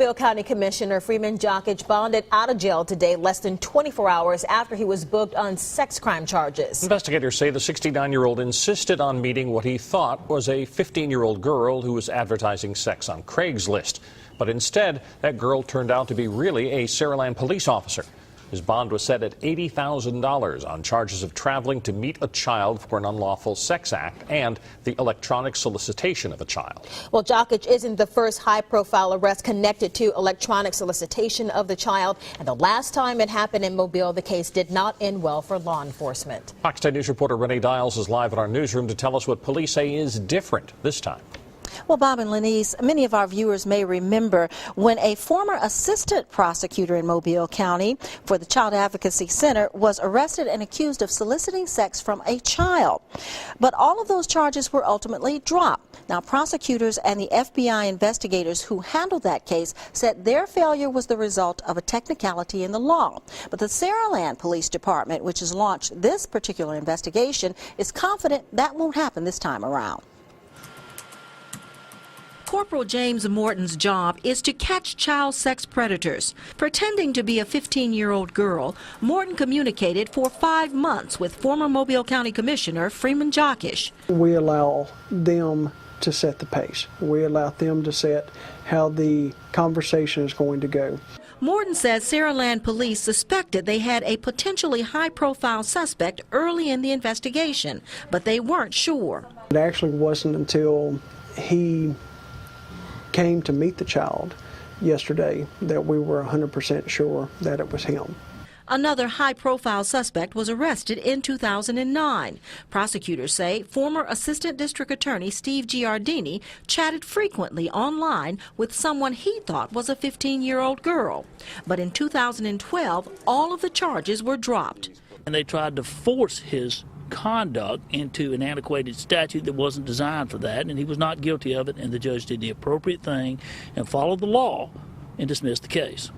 Mobile County Commissioner Freeman Jokic bonded out of jail today less than 24 hours after he was booked on sex crime charges. Investigators say the 69-year-old insisted on meeting what he thought was a 15-year-old girl who was advertising sex on Craigslist. But instead, that girl turned out to be really a Saraland police officer. His bond was set at $80,000 on charges of traveling to meet a child for an unlawful sex act and the electronic solicitation of a child. Well, Jokic isn't the first high-profile arrest connected to electronic solicitation of the child. And the last time it happened in Mobile, the case did not end well for law enforcement. Fox 10 News reporter Renee Dials is live at our newsroom to tell us what police say is different this time. Well, Bob and Lenise, many of our viewers may remember when a former assistant prosecutor in Mobile County for the Child Advocacy Center was arrested and accused of soliciting sex from a child. But all of those charges were ultimately dropped. Now, prosecutors and the FBI investigators who handled that case said their failure was the result of a technicality in the law. But the Saraland Police Department, which has launched this particular investigation, is confident that won't happen this time around. Corporal James Morton's job is to catch child sex predators. Pretending to be a 15-year-old girl, Morton communicated for 5 months with former Mobile County Commissioner Freeman Jokic. We allow them to set the pace. We allow them to set how the conversation is going to go. Morton says Saraland police suspected they had a potentially high-profile suspect early in the investigation, but they weren't sure. It actually wasn't until he came to meet the child yesterday that we were 100% sure that it was him. Another high-profile suspect was arrested in 2009. Prosecutors say former Assistant District Attorney Steve Giardini chatted frequently online with someone he thought was a 15-year-old girl. But in 2012, all of the charges were dropped. And they tried to force his conduct into an antiquated statute that wasn't designed for that, and he was not guilty of it, and the judge did the appropriate thing and followed the law and dismissed the case.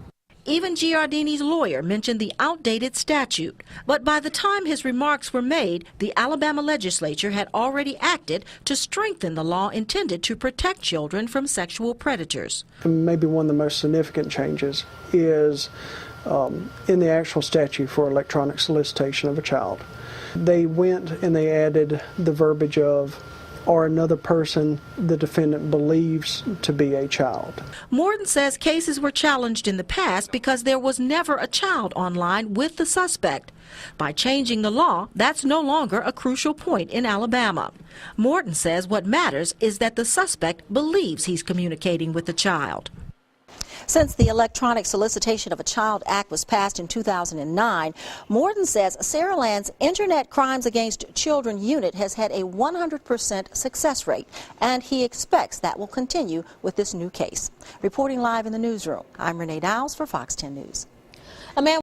Even Giardini's lawyer mentioned the outdated statute, but by the time his remarks were made, the Alabama legislature had already acted to strengthen the law intended to protect children from sexual predators. And maybe one of the most significant changes is in the actual statute for electronic solicitation of a child. They went and they added the verbiage of or another person the defendant believes to be a child. Morton says cases were challenged in the past because there was never a child online with the suspect. By changing the law, that's no longer a crucial point in Alabama. Morton says what matters is that the suspect believes he's communicating with the child. Since the Electronic Solicitation of a Child Act was passed in 2009, Morton says Saraland's Internet Crimes Against Children unit has had a 100% success rate, and he expects that will continue with this new case. Reporting live in the newsroom, I'm Renee Dials for Fox 10 News. A man